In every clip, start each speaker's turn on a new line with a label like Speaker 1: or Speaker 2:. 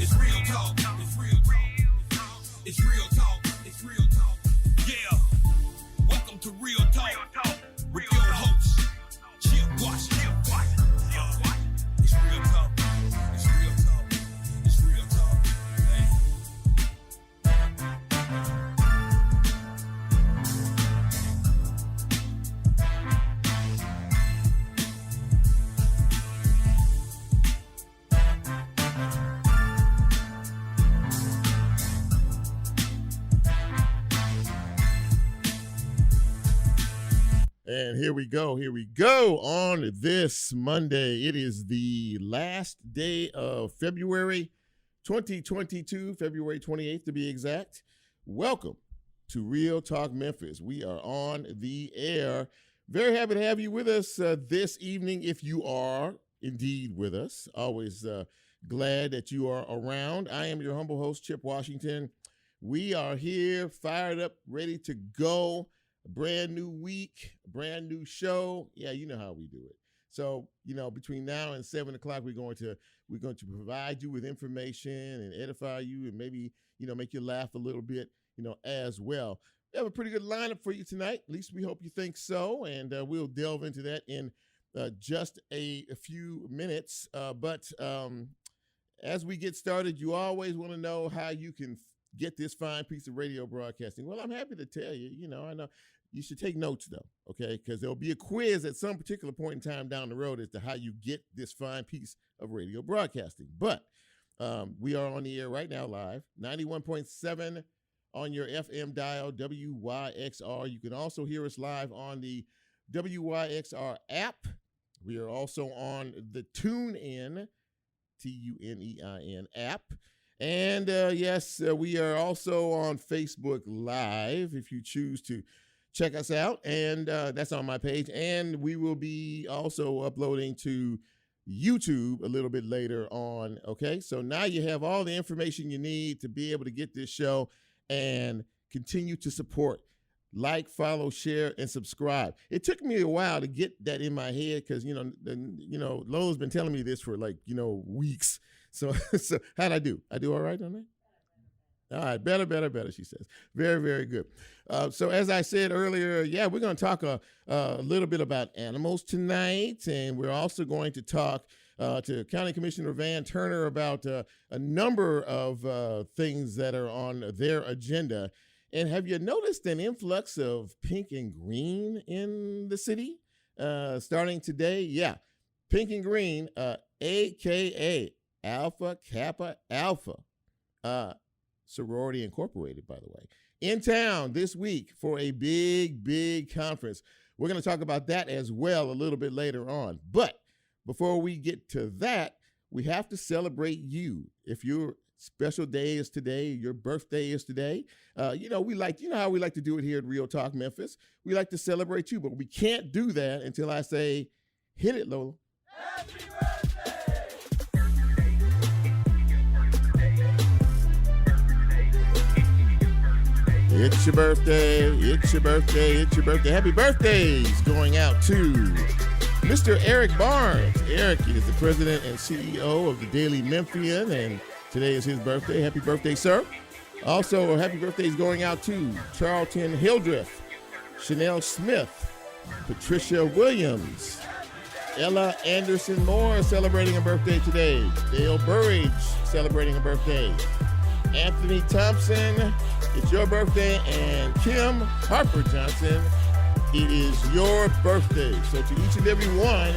Speaker 1: It's real talk. It's real talk. It's real talk. It's real talk. Yeah. Welcome to Real Talk with your host, Chip Washington. It's real talk. It's real talk. It's real talk. Hey.
Speaker 2: And here we go on this Monday. It is the last day of February 2022, February 28th to be exact. Welcome to Real Talk Memphis. We are on the air. Very happy to have you with us this evening if you are indeed with us. Always glad that you are around. I am your humble host, Chip Washington. We are here, fired up, ready to go. A brand new week, brand new show. Yeah, you know how we do it. So, between now and 7 o'clock, we're going to provide you with information and edify you and maybe, make you laugh a little bit, as well. We have a pretty good lineup for you tonight. At least we hope you think so. And we'll delve into that in just a few minutes. But as we get started, you always want to know how you can get this fine piece of radio broadcasting. Well, I'm happy to tell you, I know you should take notes though, okay? Because there'll be a quiz at some particular point in time down the road as to how you get this fine piece of radio broadcasting. But we are on the air right now live, 91.7 on your FM dial, WYXR. You can also hear us live on the WYXR app. We are also on the TuneIn, TUNEIN app. And yes, we are also on Facebook Live if you choose to check us out. And that's on my page. And we will be also uploading to YouTube a little bit later on. Okay, so now you have all the information you need to be able to get this show and continue to support. Like, follow, share, and subscribe. It took me a while to get that in my head because, Lola's been telling me this for weeks. So how'd I do? I do all right on that? All right, better, she says. Very, very good. So as I said earlier, we're going to talk a little bit about animals tonight, and we're also going to talk to County Commissioner Van Turner about a number of things that are on their agenda. And have you noticed an influx of pink and green in the city starting today? Yeah, pink and green, a.k.a. Alpha Kappa Alpha, Sorority Incorporated, by the way, in town this week for a big conference. We're going to talk about that as well a little bit later on. But before we get to that, we have to celebrate you. If your special day is today, your birthday is today, how we like to do it here at Real Talk Memphis. We like to celebrate you, but we can't do that until I say, hit it, Lola.
Speaker 1: Happy birthday!
Speaker 2: It's your birthday, it's your birthday, it's your birthday. Happy birthdays going out to Mr. Eric Barnes. Eric is the president and CEO of the Daily Memphian, and today is his birthday. Happy birthday, sir. Also, happy birthdays going out to Charlton Hildreth, Chanel Smith, Patricia Williams, Ella Anderson Moore celebrating a birthday today. Dale Burridge celebrating a birthday. Anthony Thompson, it's your birthday. And Kim Harper Johnson, it is your birthday. So to each and every one,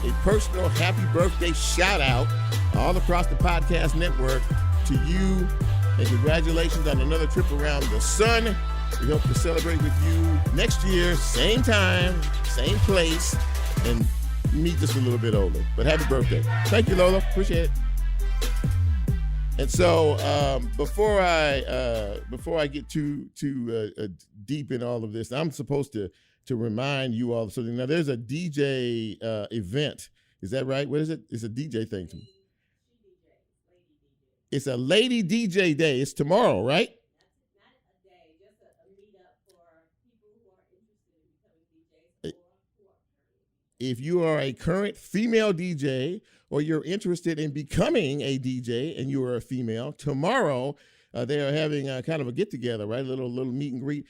Speaker 2: a personal happy birthday shout out all across the podcast network to you. And congratulations on another trip around the sun. We hope to celebrate with you next year, same time, same place, and meet just a little bit older. But happy birthday. Thank you, Lola. Appreciate it. And so before I get too deep in all of this, I'm supposed to remind you all of something. Now, there's a DJ event. Is that right? What is it? It's a DJ thing. It's a Lady DJ Day. It's tomorrow, right?
Speaker 3: Not a day, just a meetup for people who are interested in becoming DJs or who are currently DJs.
Speaker 2: If you are a current female DJ or you're interested in becoming a DJ and you are a female, tomorrow they are having kind of a get together, right? A little meet and greet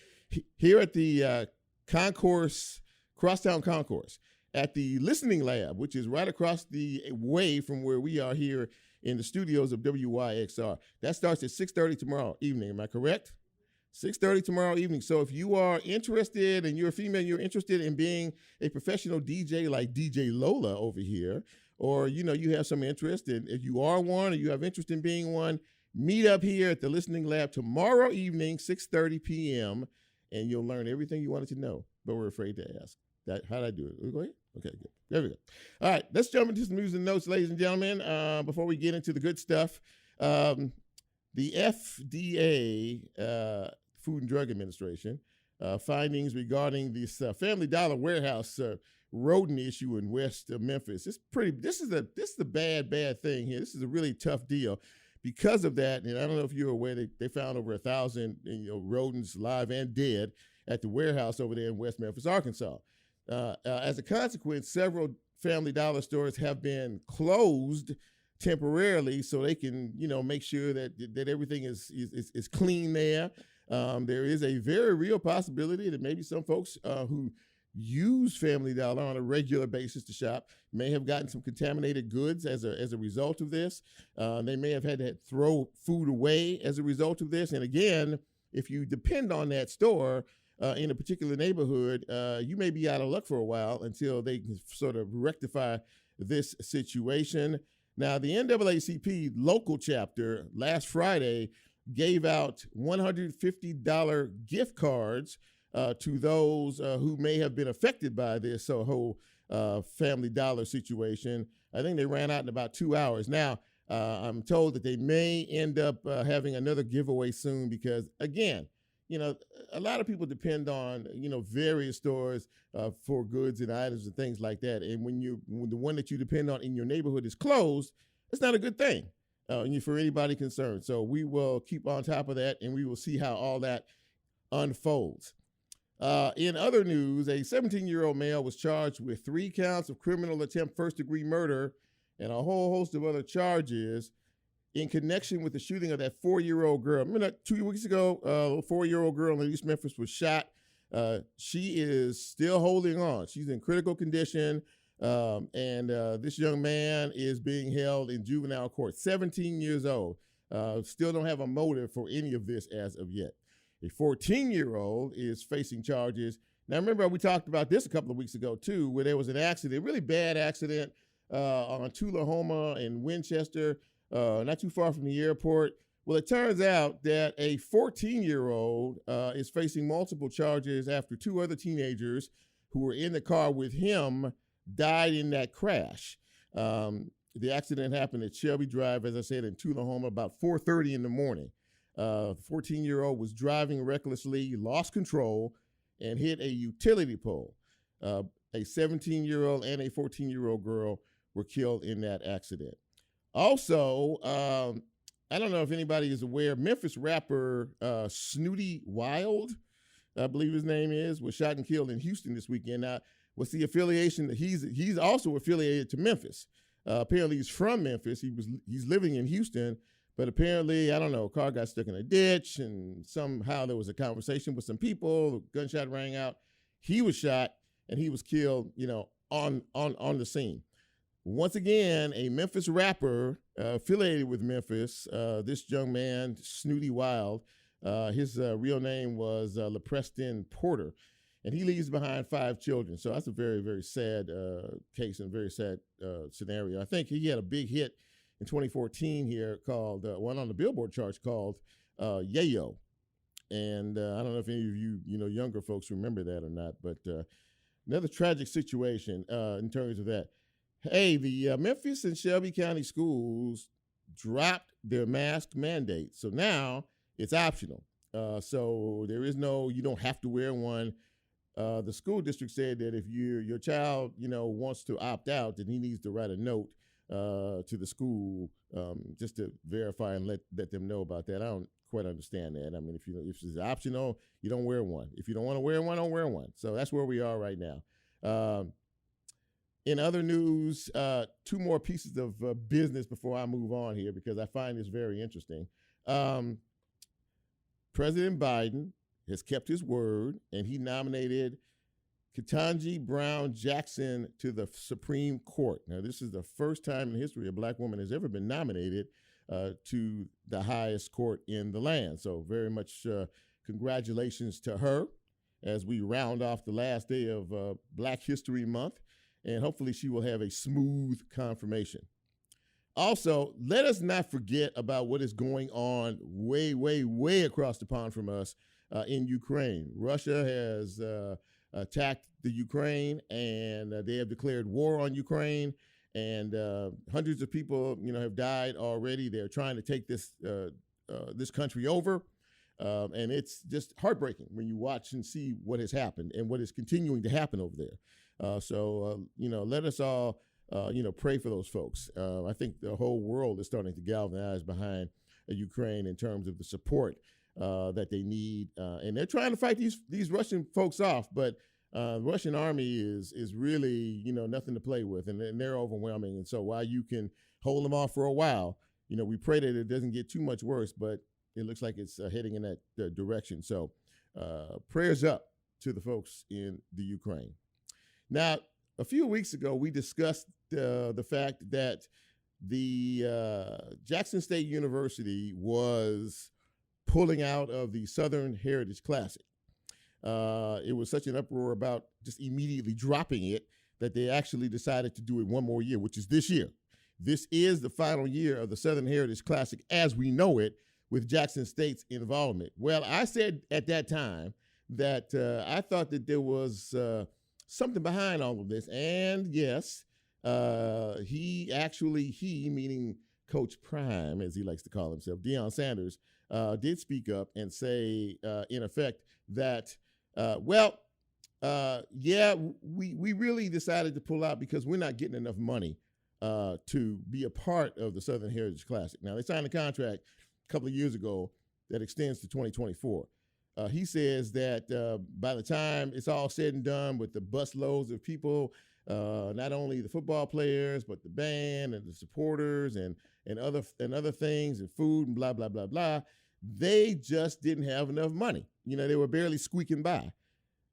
Speaker 2: here at the concourse, Crosstown Concourse, at the Listening Lab, which is right across the way from where we are here in the studios of WYXR. That starts at 6:30 tomorrow evening. Am I correct? 6:30 tomorrow evening. So if you are interested and you're a female, you're interested in being a professional DJ like DJ Lola over here, or you have some interest, and if you are one or you have interest in being one, meet up here at the Listening Lab tomorrow evening, 6:30 p.m., and you'll learn everything you wanted to know, but we're afraid to ask. How'd I do it? Go ahead? Okay, good. There we go. All right, let's jump into some news and notes, ladies and gentlemen, before we get into the good stuff. The FDA, Food and Drug Administration, findings regarding this Family Dollar warehouse rodent issue in West Memphis. This is a bad thing here. This is a really tough deal. Because of that, and I don't know if you're aware, they found over 1,000 rodents, live and dead, at the warehouse over there in West Memphis, Arkansas. As a consequence, several Family Dollar stores have been closed temporarily so they can, make sure that everything is clean there. There is a very real possibility that maybe some folks who use Family Dollar on a regular basis to shop may have gotten some contaminated goods as a result of this. They may have had to throw food away as a result of this. And again, if you depend on that store in a particular neighborhood, you may be out of luck for a while until they can sort of rectify this situation. Now, the NAACP local chapter last Friday gave out $150 gift cards to those who may have been affected by this whole Family Dollar situation. I think they ran out in about 2 hours. Now, I'm told that they may end up having another giveaway soon because, again, a lot of people depend on, various stores for goods and items and things like that. And when the one that you depend on in your neighborhood is closed, it's not a good thing for anybody concerned. So we will keep on top of that, and we will see how all that unfolds. In other news, a 17-year-old male was charged with 3 counts of criminal attempt first-degree murder and a whole host of other charges in connection with the shooting of that 4-year-old girl. Remember that 2 weeks ago, a 4-year-old girl in East Memphis was shot. She is still holding on. She's in critical condition, and this young man is being held in juvenile court, 17 years old. Still don't have a motive for any of this as of yet. A 14-year-old is facing charges. Now, remember, we talked about this a couple of weeks ago, too, where there was an accident, really bad accident on Tullahoma and Winchester, not too far from the airport. Well, it turns out that a 14-year-old is facing multiple charges after 2 other teenagers who were in the car with him died in that crash. The accident happened at Shelby Drive, as I said, in Tullahoma about 4:30 in the morning. The 14-year-old was driving recklessly, lost control, and hit a utility pole. A 17-year-old and a 14-year-old girl were killed in that accident. Also, I don't know if anybody is aware, Memphis rapper Snooty Wild, I believe his name is, was shot and killed in Houston this weekend. Now, what's the affiliation? He's also affiliated to Memphis. Apparently, he's from Memphis. He's living in Houston. But apparently, I don't know, a car got stuck in a ditch, and somehow there was a conversation with some people. A gunshot rang out. He was shot, and he was killed, on the scene. Once again, a Memphis rapper affiliated with Memphis, this young man, Snooty Wild, his real name was LePreston Porter, and he leaves behind 5 children. So that's a very, very sad case and a very sad scenario. I think he had a big hit in 2014 here called, one on the Billboard charts called Yayo. And I don't know if any of you, younger folks remember that or not, but another tragic situation in terms of that. Hey, the Memphis and Shelby County schools dropped their mask mandate. So now it's optional. So there is you don't have to wear one. The school district said that if your child, wants to opt out, then he needs to write a note to the school just to verify and let them know about that. I don't quite understand that. I mean, if it's optional, you don't wear one. If you don't want to wear one, don't wear one. So that's where we are right now. In other news, two more pieces of business before I move on here because I find this very interesting. President Biden has kept his word, and he nominated Ketanji Brown Jackson to the Supreme Court. Now, this is the first time in history a black woman has ever been nominated to the highest court in the land. So very much congratulations to her as we round off the last day of Black History Month, and hopefully she will have a smooth confirmation. Also, let us not forget about what is going on way, way, way across the pond from us in Ukraine. Russia has attacked the Ukraine, and they have declared war on Ukraine, and hundreds of people, have died already. They're trying to take this country over, and it's just heartbreaking when you watch and see what has happened and what is continuing to happen over there. So let us all, pray for those folks. I think the whole world is starting to galvanize behind Ukraine in terms of the support that they need, and they're trying to fight these Russian folks off, but the Russian army is really, nothing to play with, and they're overwhelming. And so while you can hold them off for a while, we pray that it doesn't get too much worse, but it looks like it's heading in that direction. So prayers up to the folks in the Ukraine. Now, a few weeks ago, we discussed the fact that the Jackson State University was pulling out of the Southern Heritage Classic. It was such an uproar about just immediately dropping it that they actually decided to do it one more year, which is this year. This is the final year of the Southern Heritage Classic as we know it, with Jackson State's involvement. Well, I said at that time that I thought that there was something behind all of this. And yes, he meaning Coach Prime, as he likes to call himself, Deion Sanders, did speak up and say, in effect, that, we really decided to pull out because we're not getting enough money to be a part of the Southern Heritage Classic. Now, they signed a contract a couple of years ago that extends to 2024. He says that by the time it's all said and done with the bus loads of people, not only the football players, but the band and the supporters and other things and food and blah, blah, blah, blah, they just didn't have enough money. They were barely squeaking by.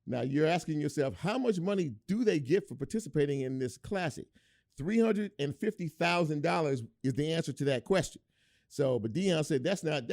Speaker 2: Now, you're asking yourself, how much money do they get for participating in this classic? $350,000 is the answer to that question. So, but Deion said that's not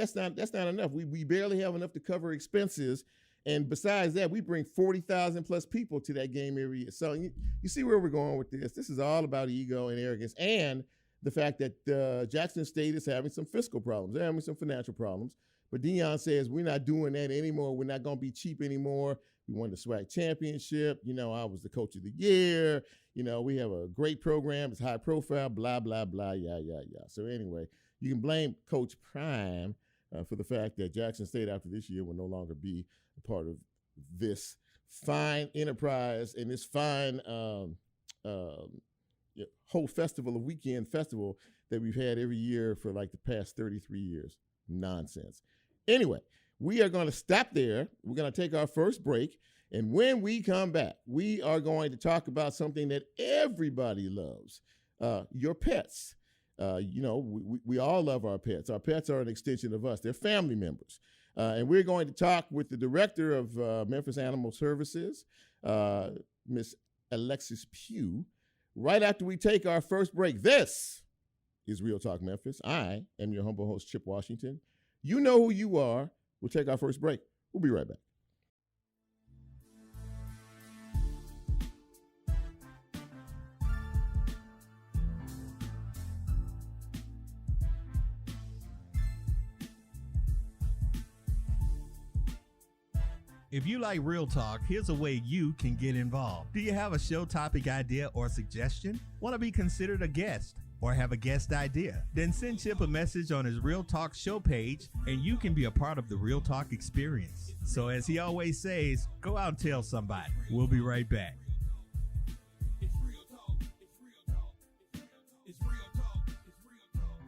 Speaker 2: enough. We barely have enough to cover expenses, and besides that, we bring 40,000 plus people to that game every year. So you see where we're going with this. This is all about ego and arrogance, and the fact that Jackson State is having some fiscal problems. They're having some financial problems. But Deion says we're not doing that anymore. We're not going to be cheap anymore. We won the SWAC championship. I was the coach of the year. We have a great program. It's high profile, blah, blah, blah, yeah. So anyway, you can blame Coach Prime for the fact that Jackson State after this year will no longer be a part of this fine enterprise and this fine whole festival, a weekend festival that we've had every year for like the past 33 years. Nonsense. Anyway, we are going to stop there. We're going to take our first break. And when we come back, we are going to talk about something that everybody loves, your pets. We all love our pets. Our pets are an extension of us. They're family members. And we're going to talk with the director of Memphis Animal Services, Miss Alexis Pugh, right after we take our first break. This is Real Talk Memphis. I am your humble host, Chip Washington. You know who you are. We'll take our first break. We'll be right back.
Speaker 4: If you like Real Talk, here's a way you can get involved. Do you have a show topic idea or suggestion? Want to be considered a guest or have a guest idea? Then send Chip a message on his Real Talk show page and you can be a part of the Real Talk experience. So as he always says, go out and tell somebody. We'll be right back.
Speaker 1: It's real talk. It's real talk. It's real talk. It's real talk.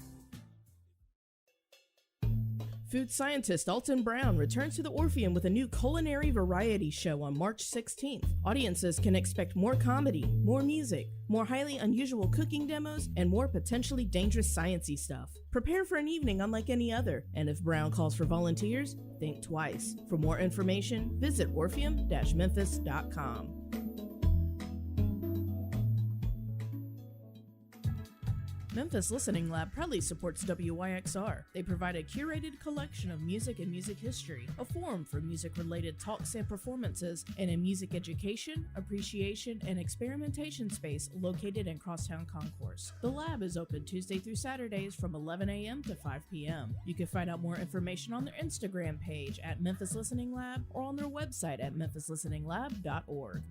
Speaker 5: Food scientist Alton Brown returns to the Orpheum with a new culinary variety show on March 16th. Audiences can expect more comedy, more music, more highly unusual cooking demos, and more potentially dangerous sciencey stuff. Prepare for an evening unlike any other, and if Brown calls for volunteers, think twice. For more information, visit orpheum-memphis.com. Memphis Listening Lab proudly supports WYXR. They provide a curated collection of music and music history, a forum for music-related talks and performances, and a music education, appreciation, and experimentation space located in Crosstown Concourse. The lab is open Tuesday through Saturdays from 11 a.m. to 5 p.m. You can find out more information on their Instagram page at Memphis Listening Lab or on their website at memphislisteninglab.org.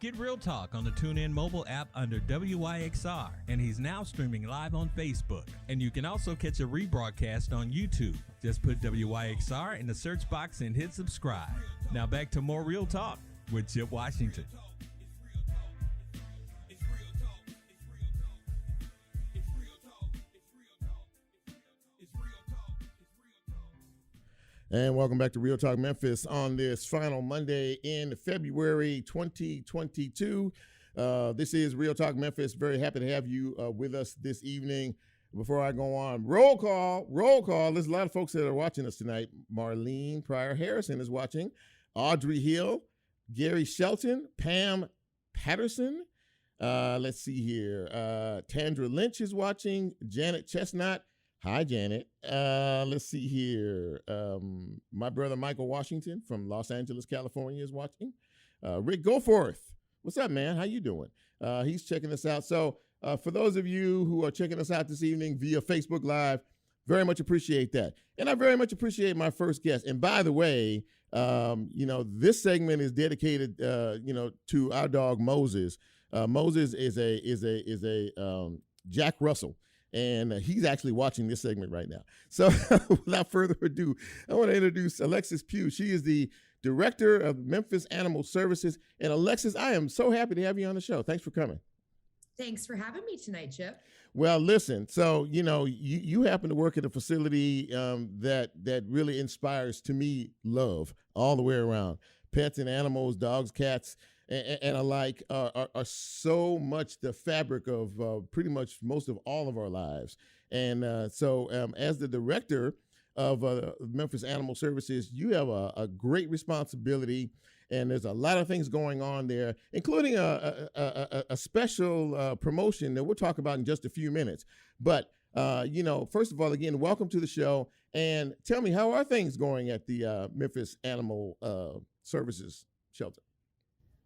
Speaker 4: Get Real Talk on the TuneIn mobile app under WYXR, and he's now streaming live on Facebook. And you can also catch a rebroadcast on YouTube. Just put WYXR in the search box and hit subscribe. Now back to more Real Talk with Chip Washington.
Speaker 2: And welcome back to Real Talk Memphis on this final Monday in February 2022. This is Real Talk Memphis. Very happy to have you with us this evening. Before I go on, roll call. There's a lot of folks that are watching us tonight. Marlene Pryor Harrison is watching. Audrey Hill, Gary Shelton, Pam Patterson. Let's see here. Tandra Lynch is watching. Janet Chestnut. Hi, Janet. Let's see here. My brother Michael Washington from Los Angeles, California is watching. Rick Goforth. What's up, man? How you doing? He's checking us out. So for those of you who are checking us out this evening via Facebook Live, very much appreciate that. And I very much appreciate my first guest. And by the way, this segment is dedicated, to our dog Moses. Moses is a Jack Russell. And he's actually watching this segment right now. So without further ado, I want to introduce Alexis Pugh. She is the director of Memphis Animal Services. And Alexis, I am so happy to have you on the show. Thanks for coming.
Speaker 6: Thanks for having me tonight, Chip.
Speaker 2: Well, listen, so, you happen to work at a facility that really inspires, to me, love all the way around. Pets and animals, dogs, cats, and alike are so much the fabric of pretty much most of all of our lives. And so as the director of Memphis Animal Services, you have a great responsibility, and there's a lot of things going on there, including a special promotion that we'll talk about in just a few minutes. But, first of all, again, welcome to the show. And tell me, how are things going at the Memphis Animal Services shelter?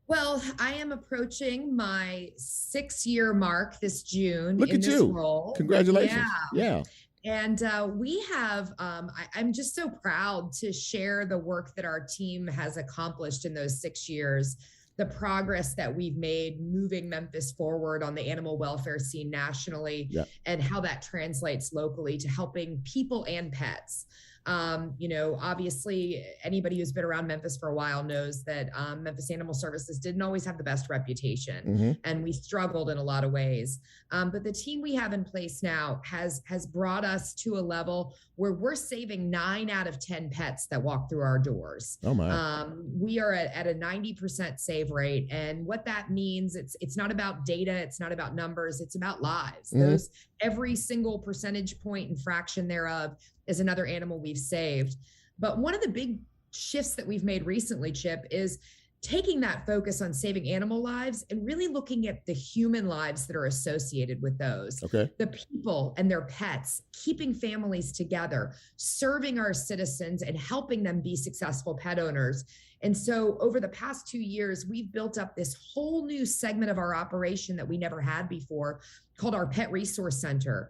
Speaker 6: Well, I am approaching my 6-year mark this June.
Speaker 2: Look
Speaker 6: in
Speaker 2: at
Speaker 6: this
Speaker 2: you.
Speaker 6: Role.
Speaker 2: Congratulations. Yeah.
Speaker 6: And we have, I'm just so proud to share the work that our team has accomplished in those 6 years, the progress that we've made moving Memphis forward on the animal welfare scene nationally, and how that translates locally to helping people and pets. Obviously anybody who's been around Memphis for a while knows that Memphis Animal Services didn't always have the best reputation, and we struggled in a lot of ways. But the team we have in place now has brought us to a level where we're saving 9 out of 10 pets that walk through our doors.
Speaker 2: Oh my!
Speaker 6: We are at a 90% save rate, and what that means, it's not about data, it's not about numbers, it's about lives. Those every single percentage point and fraction thereof is another animal we've saved. But one of the big shifts that we've made recently, Chip, is taking that focus on saving animal lives and really looking at the human lives that are associated with those.
Speaker 2: Okay.
Speaker 6: The people and their pets, keeping families together, serving our citizens and helping them be successful pet owners. And so over the past 2 years, we've built up this whole new segment of our operation that we never had before, called our Pet Resource Center,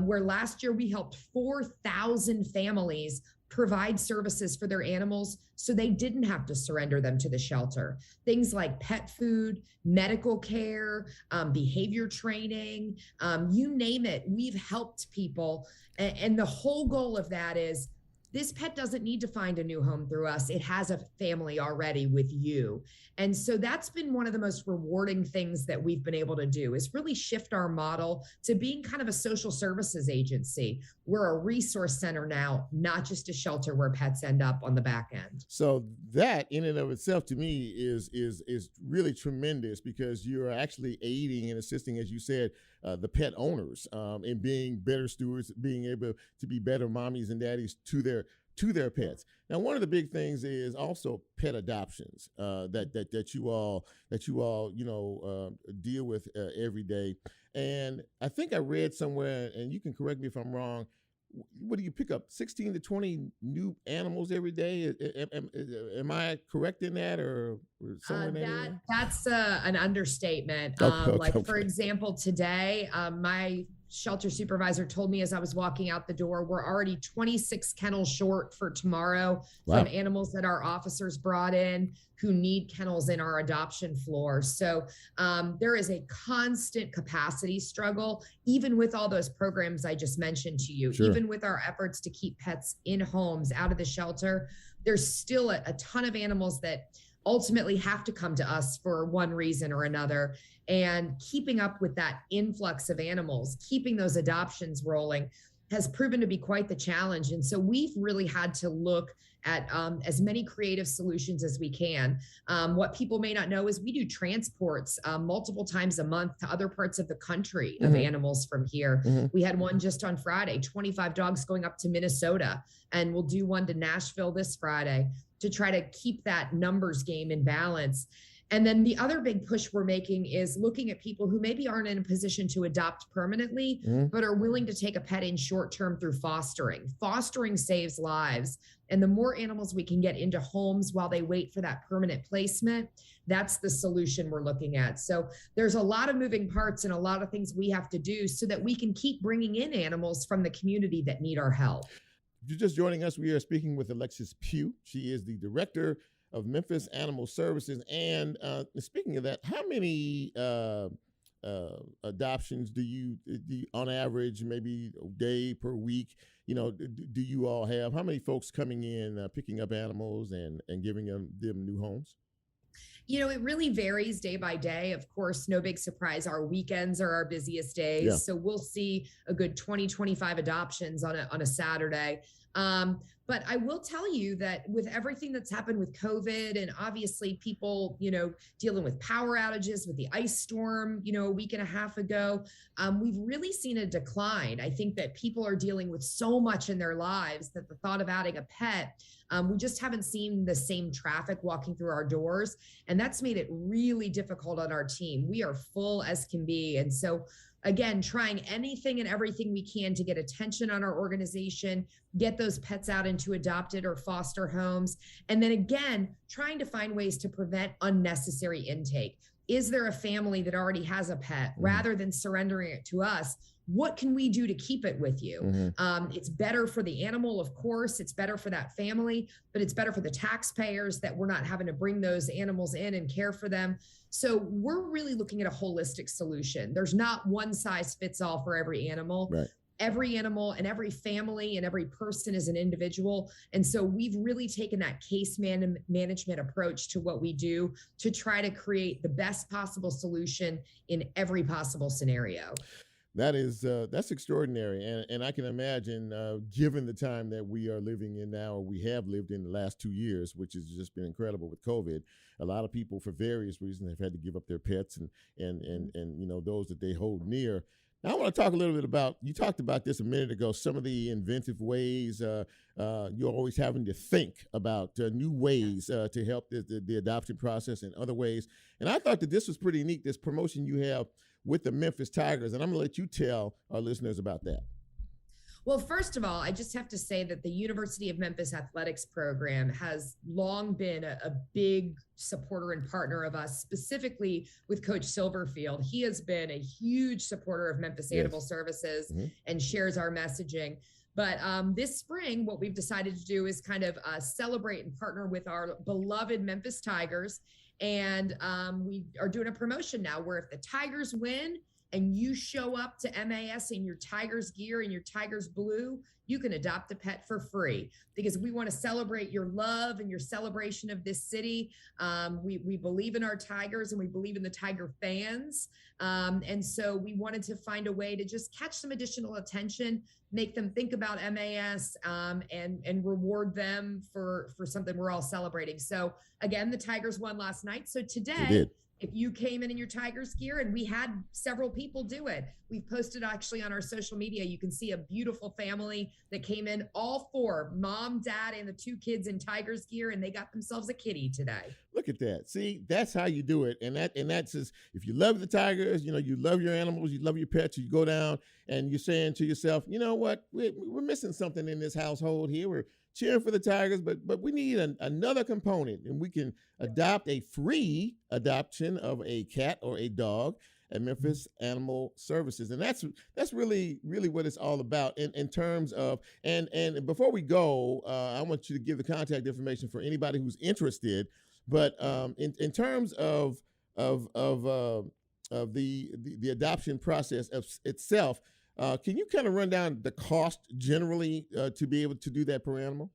Speaker 6: where last year we helped 4,000 families provide services for their animals so they didn't have to surrender them to the shelter. Things like pet food, medical care, behavior training, you name it, we've helped people. And the whole goal of that is this pet doesn't need to find a new home through us. It has a family already with you. And so that's been one of the most rewarding things that we've been able to do, is really shift our model to being kind of a social services agency. We're a resource center now, not just a shelter where pets end up on the back end.
Speaker 2: So that in and of itself to me is really tremendous, because you're actually aiding and assisting, as you said, the pet owners in being better stewards, being able to be better mommies and daddies to their pets. Now, one of the big things is also pet adoptions that you all deal with every day. And I think I read somewhere, and you can correct me if I'm wrong, what do you pick up, 16 to 20 new animals every day? Am I correct in that, or somewhere in that area?
Speaker 6: That's an understatement. For example, today, my shelter supervisor told me as I was walking out the door, we're already 26 kennels short for tomorrow. Wow. From animals that our officers brought in who need kennels in our adoption floor. So there is a constant capacity struggle, even with all those programs I just mentioned to you. Sure. Even with our efforts to keep pets in homes, out of the shelter, there's still a ton of animals that ultimately have to come to us for one reason or another. And keeping up with that influx of animals, keeping those adoptions rolling, has proven to be quite the challenge. And so we've really had to look at as many creative solutions as we can. What people may not know is we do transports multiple times a month to other parts of the country of animals from here. We had one just on Friday, 25 dogs going up to Minnesota, and we'll do one to Nashville this Friday to try to keep that numbers game in balance. And then the other big push we're making is looking at people who maybe aren't in a position to adopt permanently, but are willing to take a pet in short term through fostering. Fostering saves lives. And the more animals we can get into homes while they wait for that permanent placement, that's the solution we're looking at. So there's a lot of moving parts and a lot of things we have to do so that we can keep bringing in animals from the community that need our help.
Speaker 2: If you're just joining us, we are speaking with Alexis Pugh. She is the director of Memphis Animal Services. And speaking of that, how many adoptions do you, on average, maybe a day per week, do you all have? How many folks coming in, picking up animals and giving them new homes?
Speaker 6: It really varies day by day. Of course, no big surprise. Our weekends are our busiest days. Yeah. So we'll see a good 20, 25 adoptions on a Saturday. But I will tell you that with everything that's happened with COVID and obviously people, dealing with power outages with the ice storm, a week and a half ago, we've really seen a decline. I think that people are dealing with so much in their lives that the thought of adding a pet, we just haven't seen the same traffic walking through our doors. And that's made it really difficult on our team. We are full as can be. And so again, trying anything and everything we can to get attention on our organization, get those pets out into adopted or foster homes. And then again, trying to find ways to prevent unnecessary intake. Is there a family that already has a pet? Rather than surrendering it to us, what can we do to keep it with you? It's better for the animal, of course, it's better for that family, but it's better for the taxpayers that we're not having to bring those animals in and care for them. So we're really looking at a holistic solution. There's not one size fits all for every animal. Right. Every animal and every family and every person is an individual. And so we've really taken that case management approach to what we do to try to create the best possible solution in every possible scenario.
Speaker 2: That's extraordinary. And I can imagine, given the time that we are living in now, or we have lived in the last 2 years, which has just been incredible with COVID, a lot of people for various reasons have had to give up their pets and those that they hold near. Now I want to talk a little bit about, you talked about this a minute ago, some of the inventive ways you're always having to think about new ways to help the adoption process and other ways. And I thought that this was pretty neat, this promotion you have with the Memphis Tigers. And I'm going to let you tell our listeners about that.
Speaker 6: Well, first of all, I just have to say that the University of Memphis athletics program has long been a big supporter and partner of us, specifically with Coach Silverfield. He has been a huge supporter of Memphis Animal Services and shares our messaging. But this spring, what we've decided to do is kind of celebrate and partner with our beloved Memphis Tigers. And we are doing a promotion now where if the Tigers win and you show up to MAS in your Tigers gear and your Tigers blue, you can adopt a pet for free, because we want to celebrate your love and your celebration of this city. We believe in our Tigers and we believe in the Tiger fans. And so we wanted to find a way to just catch some additional attention, make them think about MAS, and reward them for something we're all celebrating. So again, the Tigers won last night. So today, if you came in your Tigers gear, and we had several people do it, we've posted actually on our social media, you can see a beautiful family that came in, all four, mom, dad, and the two kids in Tigers gear, and they got themselves a kitty today.
Speaker 2: Look at that. See, that's how you do it. And that's just, if you love the Tigers, you love your animals, you love your pets, you go down and you're saying to yourself, you know what, we're missing something in this household here. We're cheering for the Tigers, but we need another component, and we can adopt a free adoption of a cat or a dog at Memphis Animal Services. And that's really, really what it's all about in terms of, and before we go, I want you to give the contact information for anybody who's interested. But in terms of the adoption process itself, can you kind of run down the cost generally to be able to do that per animal?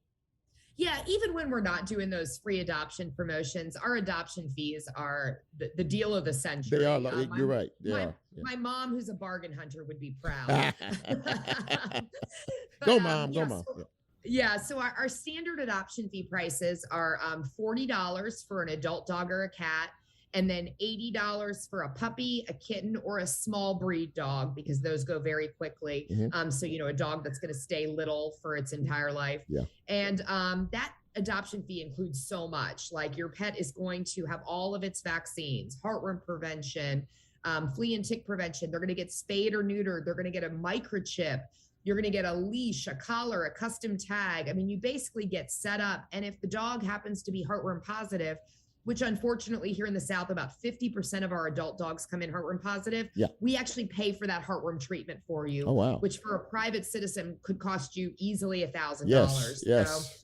Speaker 6: Yeah, even when we're not doing those free adoption promotions, our adoption fees are the deal of the century.
Speaker 2: They are. You're right.
Speaker 6: My mom, who's a bargain hunter, would be proud.
Speaker 2: Go, Mom. Go, Mom.
Speaker 6: Yeah, so our standard adoption fee prices are $40 for an adult dog or a cat, and then $80 for a puppy, a kitten, or a small breed dog, because those go very quickly. Mm-hmm. So, a dog that's going to stay little for its entire life. Yeah. And that adoption fee includes so much. Like, your pet is going to have all of its vaccines, heartworm prevention, flea and tick prevention. They're going to get spayed or neutered. They're going to get a microchip. You're going to get a leash, a collar, a custom tag. I mean, you basically get set up. And if the dog happens to be heartworm positive, which unfortunately here in the South, about 50% of our adult dogs come in heartworm positive. Yeah. We actually pay for that heartworm treatment for you. Oh, wow. Which for a private citizen could cost you easily $1,000.
Speaker 2: Yes.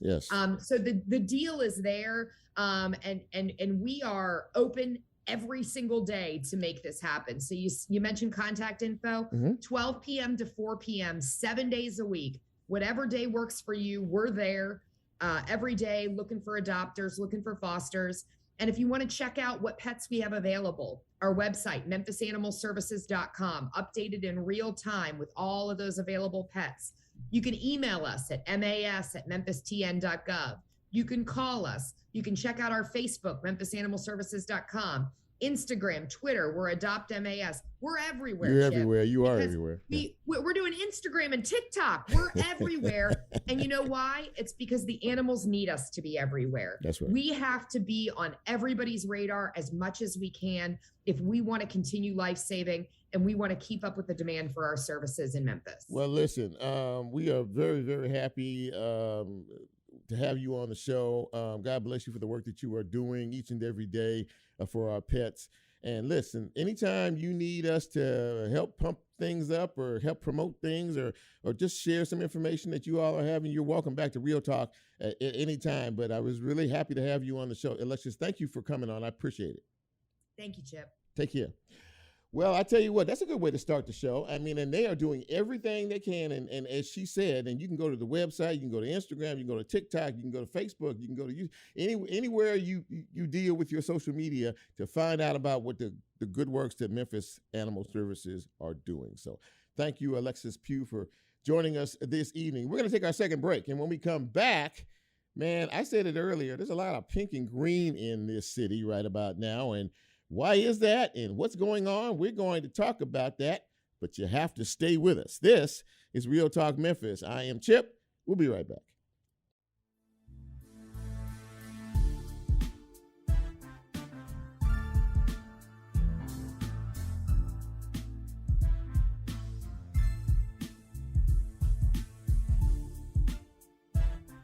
Speaker 6: So the deal is there. And we are open every single day to make this happen. So you mentioned contact info, 12 p.m. to 4 p.m., 7 days a week, whatever day works for you. We're there every day looking for adopters, looking for fosters. And if you want to check out what pets we have available, our website, memphisanimalservices.com, updated in real time with all of those available pets. You can email us at mas@memphistn.gov. You can call us. You can check out our Facebook, memphisanimalservices.com. Instagram, Twitter, we're Adopt MAS. We're everywhere.
Speaker 2: You're everywhere. You are everywhere.
Speaker 6: We're doing Instagram and TikTok. We're everywhere. And you know why? It's because the animals need us to be everywhere.
Speaker 2: That's right.
Speaker 6: We have to be on everybody's radar as much as we can if we want to continue life saving and we want to keep up with the demand for our services in Memphis.
Speaker 2: Well, listen, we are very, very happy to have you on the show. God bless you for the work that you are doing each and every day for our pets. And listen, anytime you need us to help pump things up or help promote things or just share some information that you all are having, you're welcome back to Real Talk at any time. But I was really happy to have you on the show. Alexis, thank you for coming on. I appreciate it.
Speaker 6: Thank you, Chip.
Speaker 2: Take care. Well, I tell you what, that's a good way to start the show. I mean, and they are doing everything they can. And as she said, and you can go to the website, you can go to Instagram, you can go to TikTok, you can go to Facebook, you can go to anywhere you deal with your social media to find out about what the good works that Memphis Animal Services are doing. So thank you, Alexis Pugh, for joining us this evening. We're going to take our second break. And when we come back, man, I said it earlier, there's a lot of pink and green in this city right about now. And why is that and what's going on? We're going to talk about that, but you have to stay with us. This is Real Talk Memphis. I am Chip. We'll be right back.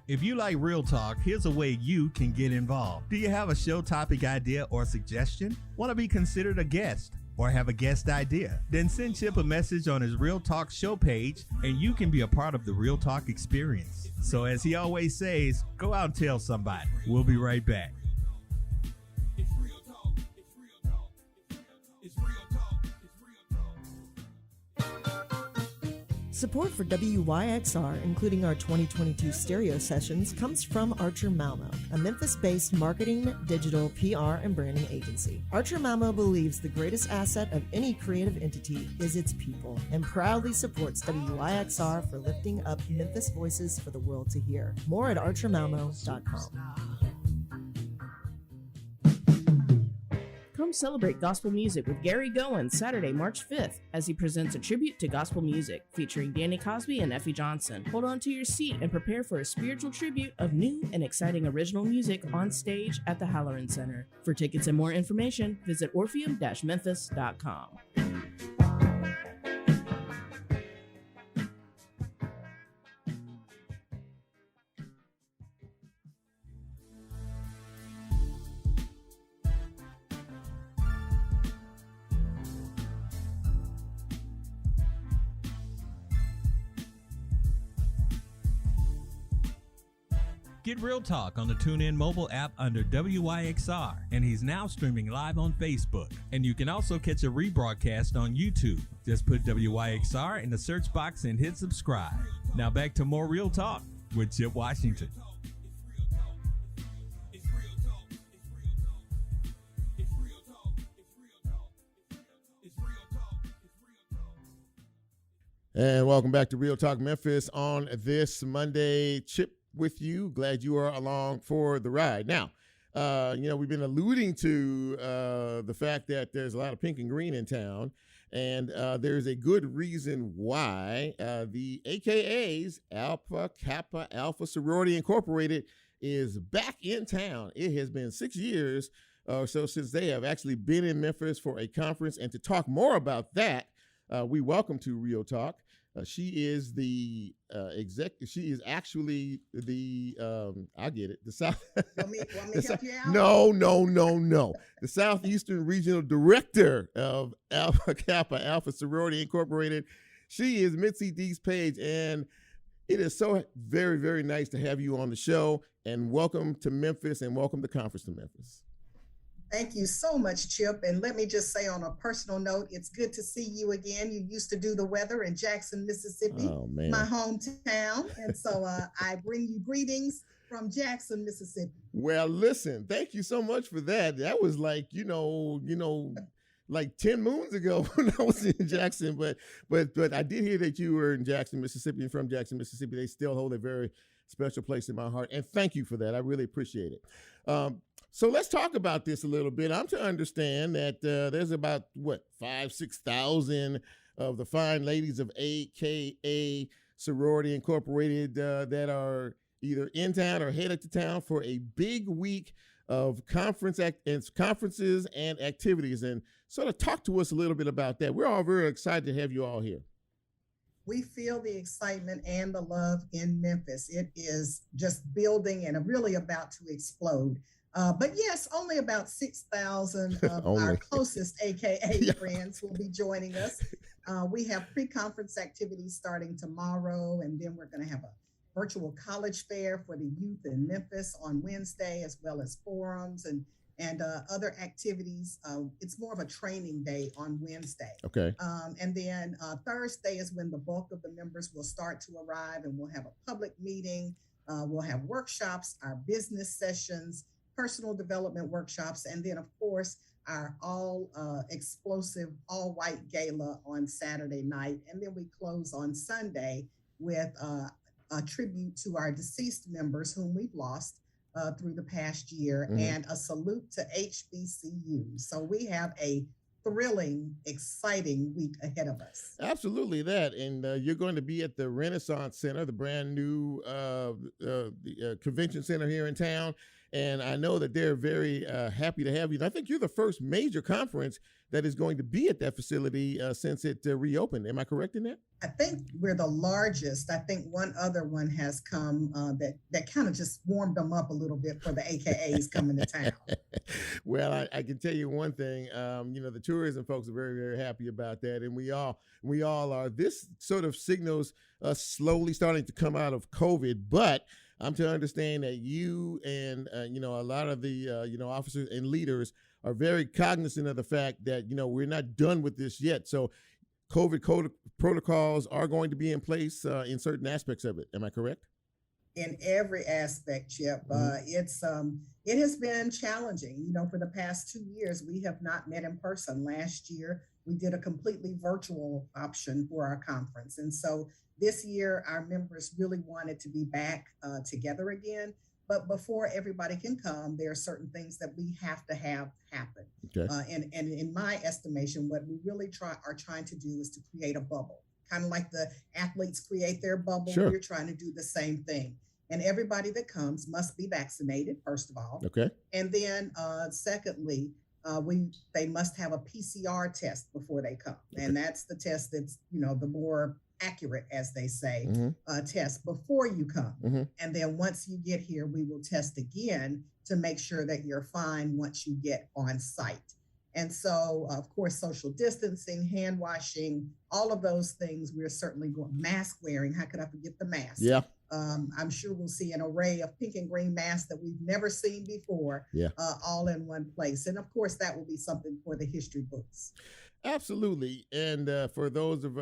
Speaker 4: If you like Real Talk, here's a way you can get involved. Do you have a show topic idea or suggestion? Want to be considered a guest or have a guest idea? Then send Chip a message on his Real Talk show page and you can be a part of the Real Talk experience. So as he always says, go out and tell somebody. We'll be right back.
Speaker 1: It's real talk. It's real talk. It's real talk. It's real talk.
Speaker 7: Support for WYXR, including our 2022 stereo sessions, comes from Archer Malmo, a Memphis-based marketing, digital, PR, and branding agency. Archer Malmo believes the greatest asset of any creative entity is its people and proudly supports WYXR for lifting up Memphis voices for the world to hear. More at archermalmo.com.
Speaker 5: Come celebrate gospel music with Gary Gowan Saturday, March 5th, as he presents a tribute to gospel music featuring Danny Cosby and Effie Johnson. Hold on to your seat and prepare for a spiritual tribute of new and exciting original music on stage at the Halloran Center. For tickets and more information, visit orpheum-memphis.com.
Speaker 4: Get Real Talk on the TuneIn mobile app under WYXR, and he's now streaming live on Facebook. And you can also catch a rebroadcast on YouTube. Just put WYXR in the search box and hit subscribe. Now back to more Real Talk with Chip Washington.
Speaker 1: It's real talk. It's real talk. It's real talk. It's real talk. It's real talk.
Speaker 2: And welcome back to Real Talk Memphis on this Monday. Chip with you. Glad you are along for the ride. Now, we've been alluding to the fact that there's a lot of pink and green in town, and there's a good reason why the AKA's Alpha Kappa Alpha Sorority Incorporated is back in town. It has been 6 years or so since they have actually been in Memphis for a conference, and to talk more about that, we welcome to Real Talk. She is the She is actually the. I'll get it. The South.
Speaker 8: Want me to help you out?
Speaker 2: No. The Southeastern Regional Director of Alpha Kappa Alpha Sorority Incorporated. She is Mitzi Dease Paige, and it is so very, very nice to have you on the show. And welcome to Memphis, and welcome to Conference to Memphis.
Speaker 8: Thank you so much, Chip. And let me just say on a personal note, it's good to see you again. You used to do the weather in Jackson, Mississippi, my hometown. And so I bring you greetings from Jackson, Mississippi.
Speaker 2: Well, listen, thank you so much for that. That was like, like 10 moons ago when I was in Jackson. But I did hear that you were in Jackson, Mississippi, and from Jackson, Mississippi. They still hold a very special place in my heart. And thank you for that. I really appreciate it. So let's talk about this a little bit. I'm to understand that there's about, 6,000 of the fine ladies of AKA Sorority Incorporated that are either in town or headed to town for a big week of conferences and activities. And sort of talk to us a little bit about that. We're all very excited to have you all here.
Speaker 8: We feel the excitement and the love in Memphis. It is just building and really about to explode. But yes, only about 6,000 of our closest AKA friends will be joining us. We have pre-conference activities starting tomorrow, and then we're going to have a virtual college fair for the youth in Memphis on Wednesday, as well as forums and other activities. It's more of a training day on Wednesday.
Speaker 2: Okay.
Speaker 8: And then Thursday is when the bulk of the members will start to arrive, and we'll have a public meeting. We'll have workshops, our business sessions, personal development workshops, and then, of course, our explosive all-white gala on Saturday night. And then we close on Sunday with a tribute to our deceased members whom we've lost through the past year, and a salute to HBCU. So we have a thrilling, exciting week ahead of us.
Speaker 2: Absolutely that. And you're going to be at the Renaissance Center, the brand new convention center here in town. And I know that they're very happy to have you. And I think you're the first major conference that is going to be at that facility since it reopened. Am I correct in that?
Speaker 8: I think we're the largest. I think one other one has come that kind of just warmed them up a little bit for the AKAs coming to town.
Speaker 2: Well, I can tell you one thing. The tourism folks are very, very happy about that, and we all are. This sort of signals us slowly starting to come out of COVID, but I'm to understand that you and a lot of the officers and leaders are very cognizant of the fact that we're not done with this yet. So COVID protocols are going to be in place in certain aspects of it. Am I correct?
Speaker 8: In every aspect, Chip. It has been challenging. For the past 2 years, we have not met in person. Last year, we did a completely virtual option for our conference. And so this year, our members really wanted to be back together again. But before everybody can come, there are certain things that we have to have happen.
Speaker 2: Okay.
Speaker 8: And in my estimation, what we really are trying to do is to create a bubble. Kind of like the athletes create their bubble.
Speaker 2: Sure.
Speaker 8: We're trying to do the same thing. And everybody that comes must be vaccinated, first of all.
Speaker 2: Okay.
Speaker 8: And then secondly, they must have a PCR test before they come.
Speaker 2: Okay.
Speaker 8: And that's the test that's, the more accurate, as they say,
Speaker 2: Mm-hmm.
Speaker 8: Test before you come.
Speaker 2: Mm-hmm.
Speaker 8: And then once you get here, we will test again to make sure that you're fine once you get on site. And so, of course, social distancing, hand washing, all of those things, we're certainly going. Mask wearing, how could I forget the mask?
Speaker 2: Yeah.
Speaker 8: I'm sure we'll see an array of pink and green masks that we've never seen before,
Speaker 2: Yeah.
Speaker 8: All in one place. And of course, that will be something for the history books.
Speaker 2: Absolutely. And for those of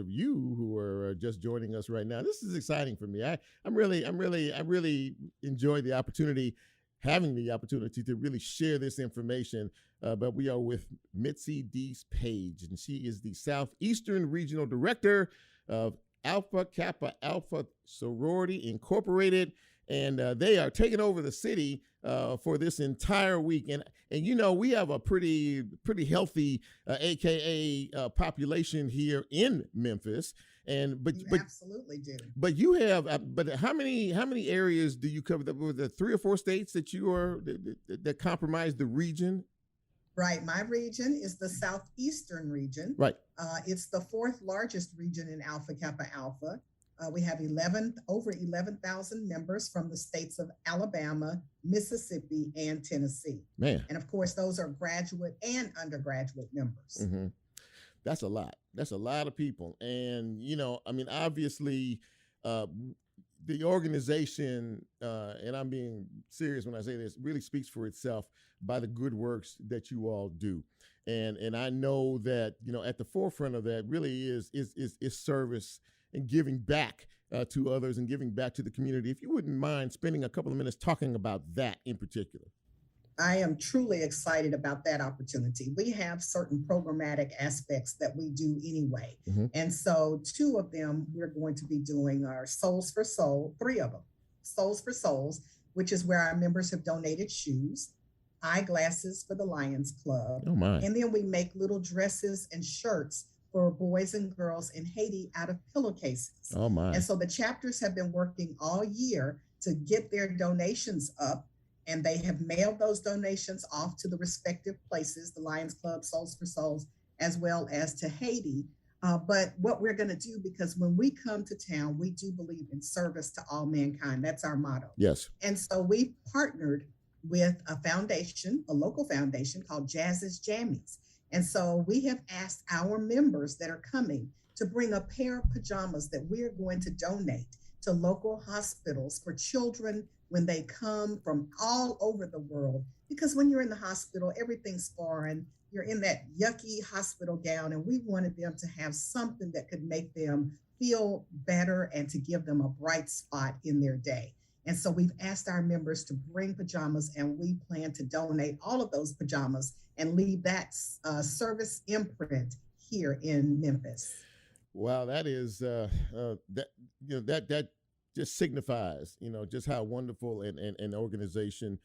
Speaker 2: you who are just joining us right now, this is exciting for me. I really enjoy having the opportunity to really share this information. But we are with Mitzi Dease Paige, and she is the Southeastern Regional Director of Alpha Kappa Alpha Sorority Incorporated, and they are taking over the city for this entire week. And we have a pretty healthy AKA population here in Memphis. But
Speaker 8: Absolutely do.
Speaker 2: But you have but how many areas do you cover? Were there 3 or 4 states that you are that comprise the region?
Speaker 8: Right. My region is the Southeastern region.
Speaker 2: Right.
Speaker 8: It's the 4th largest region in Alpha Kappa Alpha. We have over 11,000 members from the states of Alabama, Mississippi, and Tennessee.
Speaker 2: Man.
Speaker 8: And of course, those are graduate and undergraduate members.
Speaker 2: Mm-hmm. That's a lot. That's a lot of people. And, obviously, the organization, and I'm being serious when I say this, really speaks for itself by the good works that you all do. And I know that, at the forefront of that really is service and giving back to others and giving back to the community. If you wouldn't mind spending a couple of minutes talking about that in particular.
Speaker 8: I am truly excited about that opportunity. We have certain programmatic aspects that we do anyway.
Speaker 2: Mm-hmm.
Speaker 8: And so 2 of them we're going to be doing are Souls for Soul, 3 of them. Souls for Souls, which is where our members have donated shoes, eyeglasses for the Lions Club.
Speaker 2: Oh my.
Speaker 8: And then we make little dresses and shirts for boys and girls in Haiti out of pillowcases.
Speaker 2: Oh my.
Speaker 8: And so the chapters have been working all year to get their donations up, and they have mailed those donations off to the respective places, the Lions Club, Souls for Souls, as well as to Haiti. But what we're going to do, because when we come to town, we do believe in service to all mankind. That's our motto.
Speaker 2: Yes.
Speaker 8: And so we partnered with a foundation, a local foundation called Jazz's Jammies. And so we have asked our members that are coming to bring a pair of pajamas that we're going to donate to local hospitals for children when they come from all over the world. Because when you're in the hospital, everything's foreign. You're in that yucky hospital gown, and we wanted them to have something that could make them feel better and to give them a bright spot in their day. And so we've asked our members to bring pajamas, and we plan to donate all of those pajamas and leave that service imprint here in Memphis.
Speaker 2: Wow, that is that just signifies, just how wonderful an organization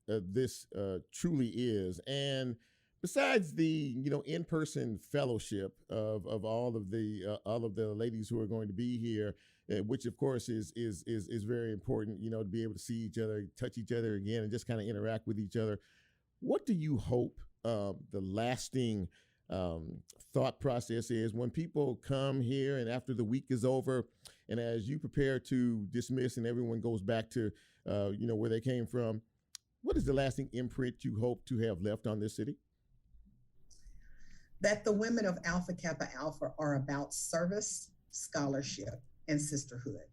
Speaker 2: this truly is. And besides the in-person fellowship of all of the ladies who are going to be here, which of course is very important, to be able to see each other, touch each other again, and just kind of interact with each other. What do you hope the lasting thought process is when people come here and after the week is over, and as you prepare to dismiss and everyone goes back to where they came from? What is the lasting imprint you hope to have left on this city?
Speaker 8: That the women of Alpha Kappa Alpha are about service, scholarship, and sisterhood.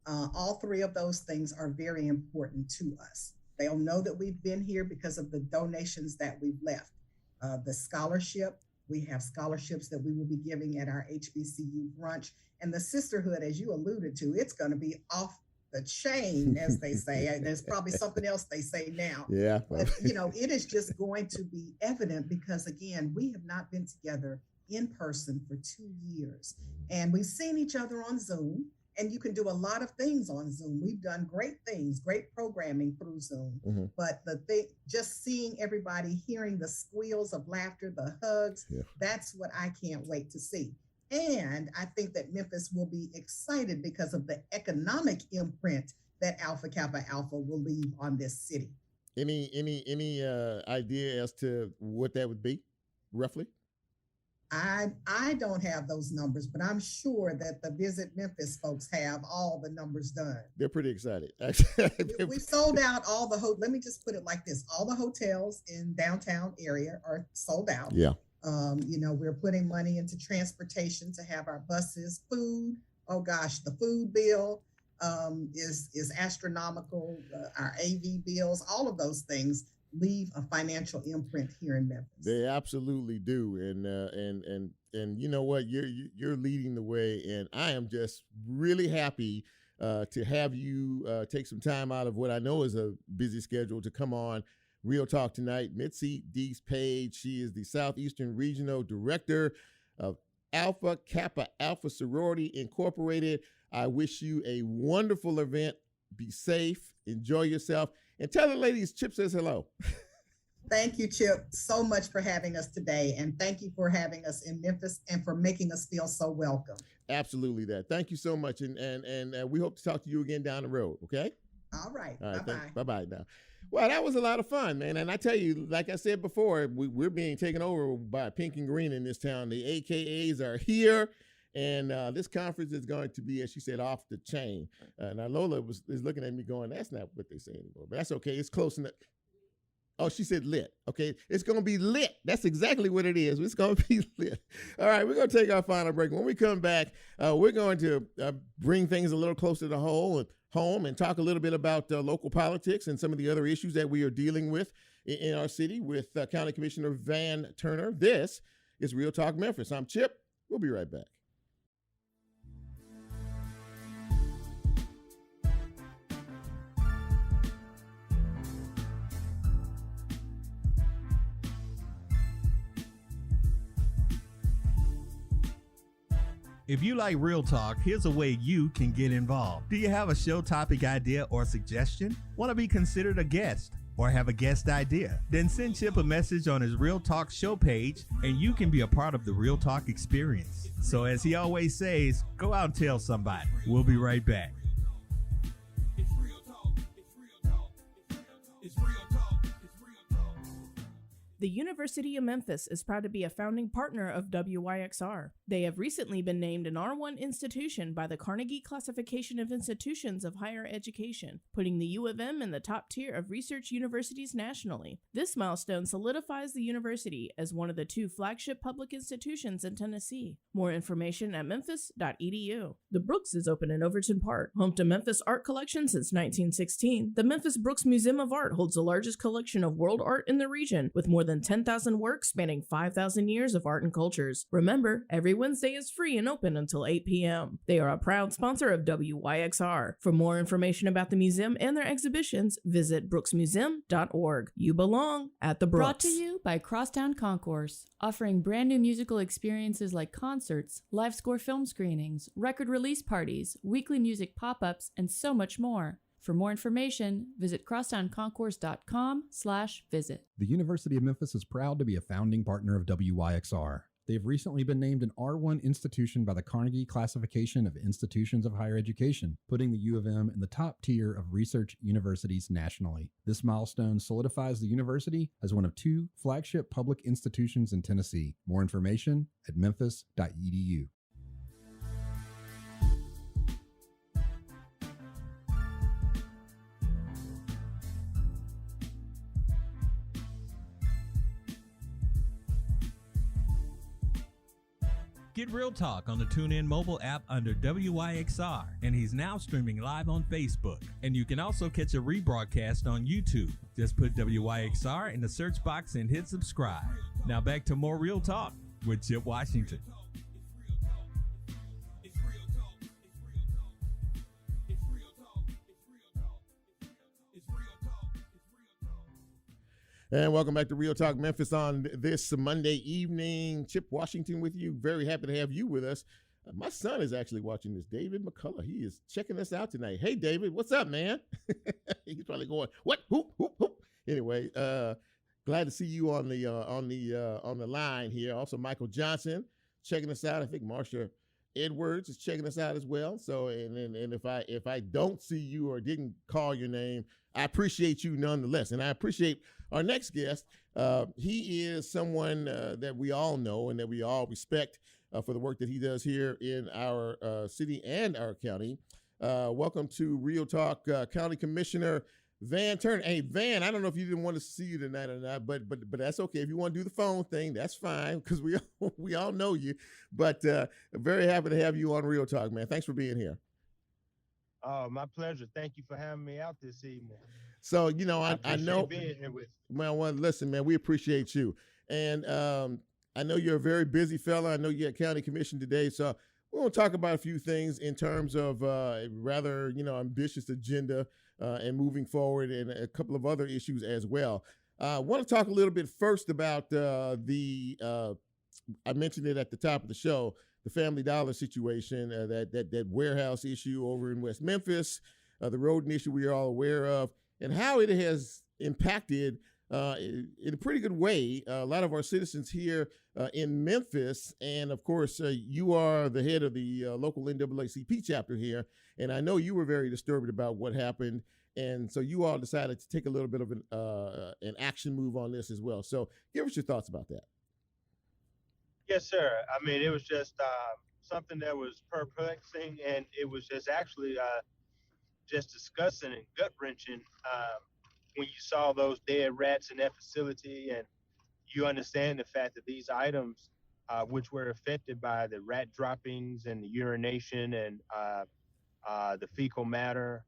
Speaker 8: All three of those things are very important to us. They'll know that we've been here because of the donations that we've left. The scholarship, we have scholarships that we will be giving at our HBCU brunch. And the sisterhood, as you alluded to, it's going to be off the chain, as they say. There's probably something else they say now.
Speaker 2: Yeah.
Speaker 8: But, it is just going to be evident because, again, we have not been together in person for 2 years. And we've seen each other on Zoom. And you can do a lot of things on Zoom. We've done great things, great programming through Zoom. Mm-hmm. But just seeing everybody, hearing the squeals of laughter, the hugs, that's what I can't wait to see. And I think that Memphis will be excited because of the economic imprint that Alpha Kappa Alpha will leave on this city.
Speaker 2: Any idea as to what that would be, roughly?
Speaker 8: I don't have those numbers, but I'm sure that the Visit Memphis folks have all the numbers done.
Speaker 2: They're pretty excited.
Speaker 8: We sold out all the let me just put it like this. All the hotels in downtown area are sold out.
Speaker 2: Yeah.
Speaker 8: We're putting money into transportation to have our buses, food. Oh gosh, the food bill is astronomical. Our AV bills, all of those things leave a financial imprint here in Memphis.
Speaker 2: They absolutely do, and you know what, you're leading the way, and I am just really happy to have you take some time out of what I know is a busy schedule to come on Real Talk tonight. Mitzi Dease Paige, she is the Southeastern Regional Director of Alpha Kappa Alpha Sorority Incorporated. I wish you a wonderful event. Be safe, enjoy yourself. And tell the ladies Chip says hello.
Speaker 8: Thank you, Chip, so much for having us today. And thank you for having us in Memphis and for making us feel so welcome.
Speaker 2: Absolutely that. Thank you so much. And we hope to talk to you again down the road, okay?
Speaker 8: All right.
Speaker 2: Bye-bye. Bye-bye now. Well, that was a lot of fun, man. And I tell you, like I said before, we're being taken over by pink and green in this town. The AKAs are here. And this conference is going to be, as she said, off the chain. Now, Lola is looking at me going, that's not what they say anymore. But that's okay. It's close enough. Oh, she said lit. Okay. It's going to be lit. That's exactly what it is. It's going to be lit. All right. We're going to take our final break. When we come back, we're going to bring things a little closer to home and talk a little bit about local politics and some of the other issues that we are dealing with in our city with County Commissioner Van Turner. This is Real Talk Memphis. I'm Chip. We'll be right back.
Speaker 4: If you like Real Talk, here's a way you can get involved. Do you have a show topic idea or suggestion? Want to be considered a guest or have a guest idea? Then send Chip a message on his Real Talk show page and you can be a part of the Real Talk experience. So as he always says, go out and tell somebody. We'll be right back.
Speaker 1: It's real talk. It's real talk. It's real talk. It's real talk.
Speaker 5: The University of Memphis is proud to be a founding partner of WYXR. They have recently been named an R1 institution by the Carnegie Classification of Institutions of Higher Education, putting the U of M in the top tier of research universities nationally. This milestone solidifies the university as one of the 2 flagship public institutions in Tennessee. More information at memphis.edu. The Brooks is open in Overton Park, home to Memphis art collection since 1916. The Memphis Brooks Museum of Art holds the largest collection of world art in the region, with more than 10,000 works spanning 5,000 years of art and cultures. Remember, every Wednesday is free and open until 8 p.m. They are a proud sponsor of WYXR. For more information about the museum and their exhibitions, visit brooksmuseum.org. You belong at the Brooks.
Speaker 9: Brought to you by Crosstown Concourse, offering brand new musical experiences like concerts, live score film screenings, record release parties, weekly music pop-ups, and so much more. For more information, visit crosstownconcourse.com/visit.
Speaker 10: The University of Memphis is proud to be a founding partner of WYXR. They have recently been named an R1 institution by the Carnegie Classification of Institutions of Higher Education, putting the U of M in the top tier of research universities nationally. This milestone solidifies the university as one of 2 flagship public institutions in Tennessee. More information at memphis.edu.
Speaker 4: Get Real Talk on the TuneIn mobile app under WYXR, and he's now streaming live on Facebook. And you can also catch a rebroadcast on YouTube. Just put WYXR in the search box and hit subscribe. Now back to more Real Talk with Chip Washington.
Speaker 2: And welcome back to Real Talk Memphis on this Monday evening. Chip Washington with you. Very happy to have you with us. My son is actually watching this, David McCullough. He is checking us out tonight. Hey, David, what's up, man? He's probably going, what? Whoop, whoop, whoop. Anyway, glad to see you on the line here. Also, Michael Johnson checking us out. I think Marsha Edwards is checking us out as well. So, and if I don't see you or didn't call your name, I appreciate you nonetheless. And I appreciate our next guest. He is someone that we all know and that we all respect for the work that he does here in our city and our county. Welcome to Real Talk County Commissioner Van Turner. Hey, Van, I don't know if you didn't want to see you tonight or not, but that's okay. If you want to do the phone thing, that's fine because we all know you. But very happy to have you on Real Talk, man. Thanks for being here.
Speaker 11: Oh, my pleasure. Thank you for having me out this evening.
Speaker 2: So, you know, I know.
Speaker 11: Being here with you.
Speaker 2: Well, listen, man, we appreciate you. And I know you're a very busy fella. I know you're at County Commission today. So we're going to talk about a few things in terms of a rather, ambitious agenda and moving forward and a couple of other issues as well. I want to talk a little bit first about I mentioned it at the top of the show, the Family Dollar situation, that warehouse issue over in West Memphis, the rodent issue we are all aware of, and how it has impacted in a pretty good way a lot of our citizens here in Memphis. And of course, you are the head of the local NAACP chapter here, and I know you were very disturbed about what happened. And so you all decided to take a little bit of an action move on this as well. So give us your thoughts about that.
Speaker 11: Yes, sir. I mean, it was just something that was perplexing, and it was just actually just disgusting and gut-wrenching when you saw those dead rats in that facility, and you understand the fact that these items, which were affected by the rat droppings and the urination and the fecal matter,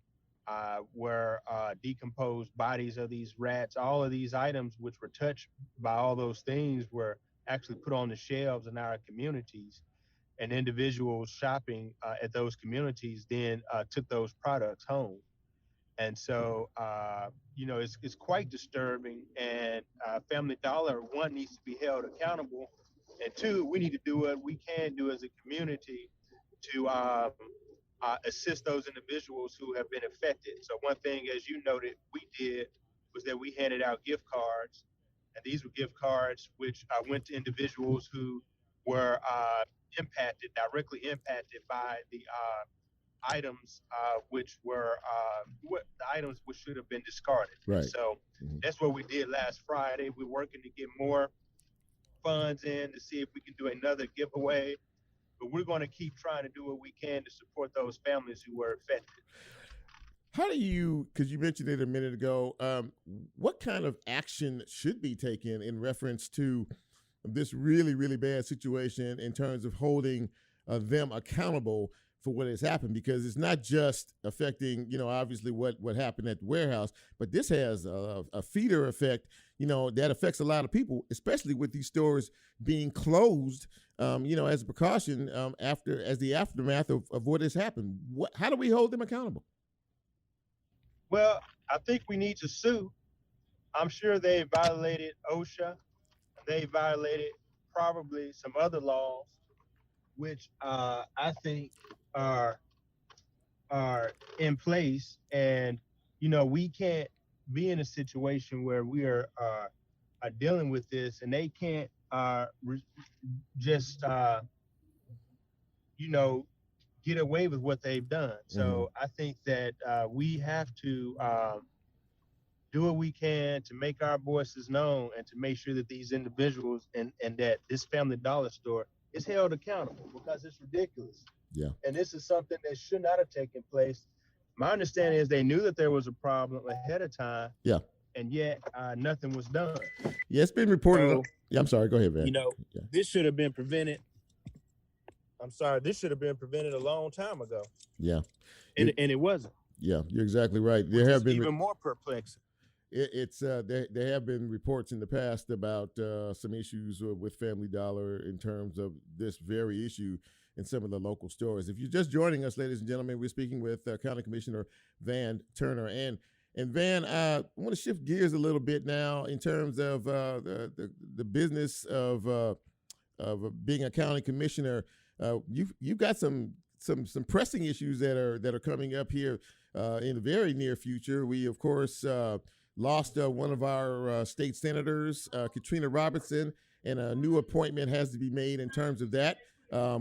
Speaker 11: were decomposed bodies of these rats. All of these items, which were touched by all those things, were actually put on the shelves in our communities, and individuals shopping at those communities then took those products home. And so, it's quite disturbing, and Family Dollar, one, needs to be held accountable, and two, we need to do what we can do as a community to assist those individuals who have been affected. So one thing, as you noted, we did was that we handed out gift cards. And these were gift cards which went to individuals who were directly impacted by the items which were the items which should have been discarded.
Speaker 2: Right.
Speaker 11: So that's what we did last Friday. We're working to get more funds in to see if we can do another giveaway. But we're going to keep trying to do what we can to support those families who were affected.
Speaker 2: How do you, because you mentioned it a minute ago, what kind of action should be taken in reference to this really, really bad situation in terms of holding them accountable for what has happened? Because it's not just affecting, obviously what happened at the warehouse, but this has a feeder effect, that affects a lot of people, especially with these stores being closed, as a precaution as the aftermath of what has happened. How do we hold them accountable?
Speaker 11: Well, I think we need to sue. I'm sure they violated OSHA. They violated probably some other laws, which I think are in place. And we can't be in a situation where we are dealing with this and they can't just get away with what they've done. So I think that we have to do what we can to make our voices known and to make sure that these individuals and that this Family Dollar store is held accountable, because it's ridiculous.
Speaker 2: Yeah.
Speaker 11: And this is something that should not have taken place. My understanding is they knew that there was a problem ahead of time.
Speaker 2: Yeah.
Speaker 11: And yet nothing was done.
Speaker 2: Yeah, it's been reported.
Speaker 11: So,
Speaker 2: yeah, I'm sorry. Go ahead, Van.
Speaker 11: This should have been prevented. I'm sorry. This should have been prevented a long time ago.
Speaker 2: Yeah.
Speaker 11: And it wasn't.
Speaker 2: Yeah, you're exactly right. There have been
Speaker 11: even more perplexing.
Speaker 2: There have been reports in the past about some issues with Family Dollar in terms of this very issue in some of the local stores. If you're just joining us, ladies and gentlemen, we're speaking with County Commissioner Van Turner. And Van, I want to shift gears a little bit now in terms of the business of being a county commissioner. You've got some pressing issues that are coming up here in the very near future. We of course lost one of our state senators, Katrina Robertson, and a new appointment has to be made in terms of that,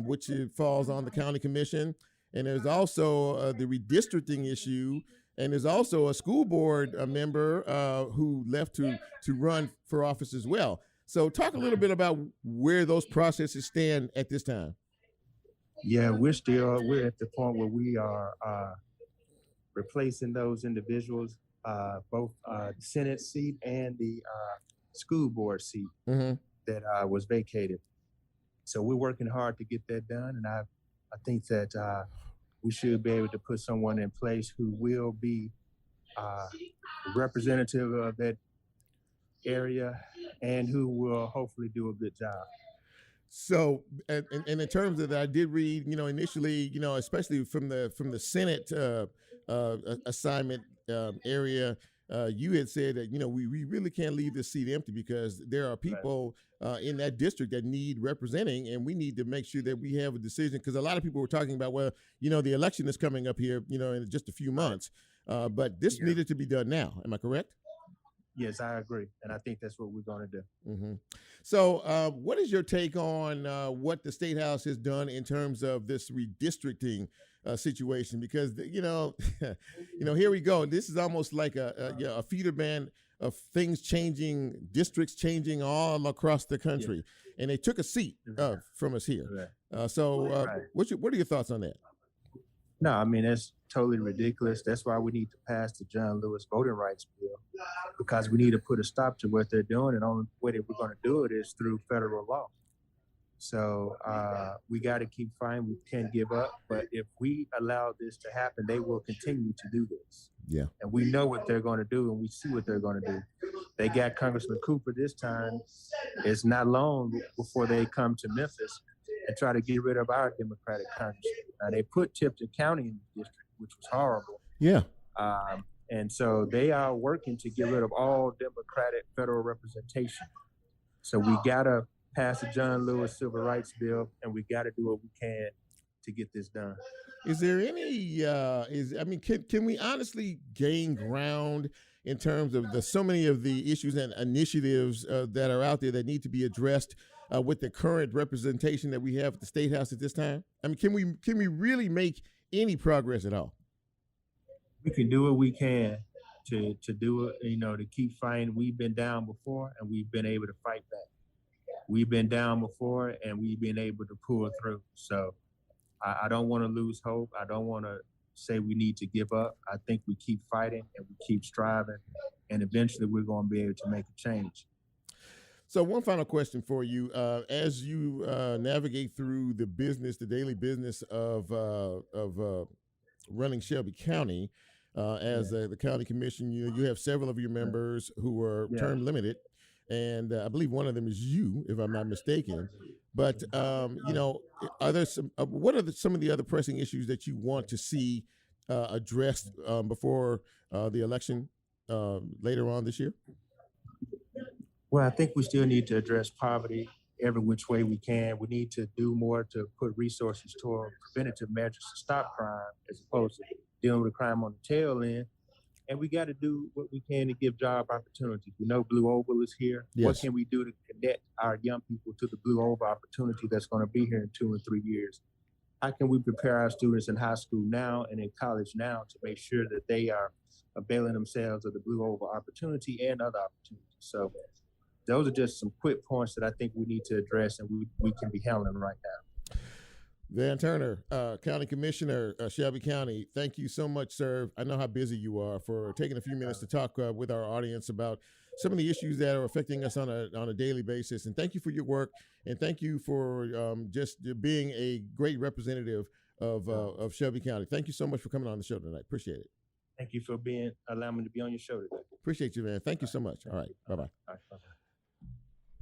Speaker 2: which falls on the county commission. And there's also the redistricting issue. And there's also a school board member who left to run for office as well. So talk a little bit about where those processes stand at this time.
Speaker 12: Yeah, we're at the point where we are replacing those individuals, both the Senate seat and the school board seat that was vacated. So we're working hard to get that done. And I think that we should be able to put someone in place who will be representative of that area and who will hopefully do a good job.
Speaker 2: So, and in terms of that, I did read, initially, especially from the Senate assignment area, you had said that, we really can't leave this seat empty because there are people in that district that need representing, and we need to make sure that we have a decision, because a lot of people were talking about, well, the election is coming up here, in just a few months, but this needed to be done now. Am I correct?
Speaker 12: Yes, I agree. And I think that's what we're going to do.
Speaker 2: Mm-hmm. So what is your take on what the State House has done in terms of this redistricting situation? Because, here we go. This is almost like a feeder band of things changing, districts changing all across the country. And they took a seat from us here. What are your thoughts on that?
Speaker 12: No, I mean, that's totally ridiculous. That's why we need to pass the John Lewis voting rights bill, because we need to put a stop to what they're doing. And the only way that we're going to do it is through federal law. So we got to keep fighting. We can't give up. But if we allow this to happen, they will continue to do this.
Speaker 2: Yeah.
Speaker 12: And we know what they're going to do, and we see what they're going to do. They got Congressman Cooper this time. It's not long before they come to Memphis and try to get rid of our Democratic congressman. Now, they put Tipton County in the district, which was horrible.
Speaker 2: Yeah.
Speaker 12: And so they are working to get rid of all Democratic federal representation. So we got to pass the John Lewis Civil Rights Bill, and we got to do what we can to get this done.
Speaker 2: Is there any, can we honestly gain ground in terms of so many of the issues and initiatives that are out there that need to be addressed with the current representation that we have at the State House at this time? I mean, can we really make any progress at all?
Speaker 12: We can do what we can to do it, to keep fighting. We've been down before, and we've been able to fight back. We've been down before, and we've been able to pull through. So I don't want to lose hope. I don't want to say we need to give up. I think we keep fighting and we keep striving, and eventually we're going to be able to make a change.
Speaker 2: So one final question for you. As you navigate through the daily business of running Shelby County, as the county commission, you have several of your members who are term limited, and I believe one of them is you, if I'm not mistaken. But are there what are some of the other pressing issues that you want to see addressed before the election later on this year?
Speaker 12: Well, I think we still need to address poverty every which way we can. We need to do more to put resources toward preventative measures to stop crime, as opposed to dealing with crime on the tail end. And we got to do what we can to give job opportunities. We know Blue Oval is here.
Speaker 2: Yes.
Speaker 12: What can we do to connect our young people to the Blue Oval opportunity that's going to be here in 2 and 3 years? How can we prepare our students in high school now and in college now to make sure that they are availing themselves of the Blue Oval opportunity and other opportunities? So those are just some quick points that I think we need to address and we can be handling right now.
Speaker 2: Van Turner, County Commissioner, Shelby County, thank you so much, sir. I know how busy you are, for taking a few minutes to talk with our audience about some of the issues that are affecting us on a daily basis. And thank you for your work, and thank you for just being a great representative of Shelby County. Thank you so much for coming on the show tonight. Appreciate it.
Speaker 12: Thank you for allowing me to be on your show today.
Speaker 2: Appreciate you, man. Thank you so much. All right. Bye-bye.
Speaker 12: All right, bye-bye.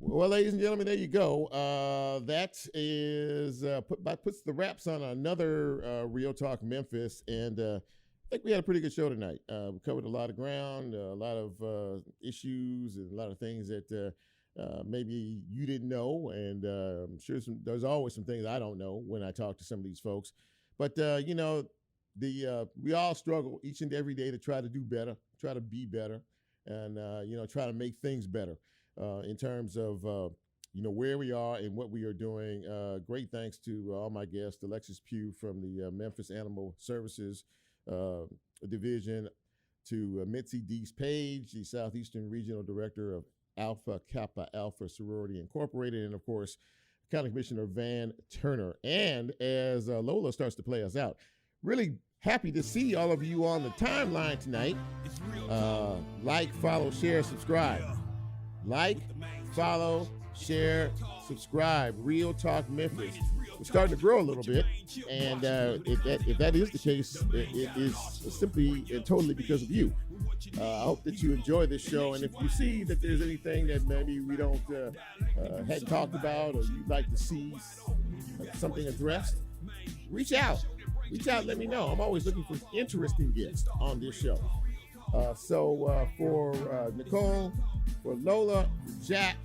Speaker 2: Well, ladies and gentlemen, there you go. That is puts the wraps on another Real Talk Memphis, and I think we had a pretty good show tonight. We covered a lot of ground, a lot of issues, and a lot of things that maybe you didn't know, and I'm sure there's always some things I don't know when I talk to some of these folks. But we all struggle each and every day to try to do better, try to be better, and try to make things better. In terms of, where we are and what we are doing. Great thanks to all my guests, Alexis Pugh from the Memphis Animal Services Division, to Mitzi Dease Paige, the Southeastern Regional Director of Alpha Kappa Alpha Sorority Incorporated, and of course, County Commissioner Van Turner. And as Lola starts to play us out, really happy to see all of you on the timeline tonight. Like, follow, share, subscribe. Like, follow, share, subscribe. Real Talk Memphis. We're starting to grow a little bit, and if that is the case, it is simply and totally because of you. I hope that you enjoy this show, and if you see that there's anything that maybe we don't hadn't talked about, or you'd like to see something addressed, reach out. Let me know. I'm always looking for interesting guests on this show. So for Nicole, for Lola, for Jack,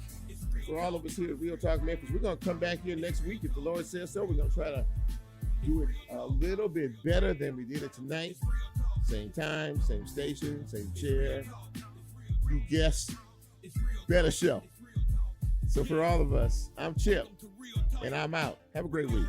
Speaker 2: for all of us here at Real Talk Memphis, we're going to come back here next week if the Lord says so. We're going to try to do it a little bit better than we did it tonight. Same time, same station, same chair, new guests, better show. So for all of us, I'm Chip, and I'm out. Have a great week.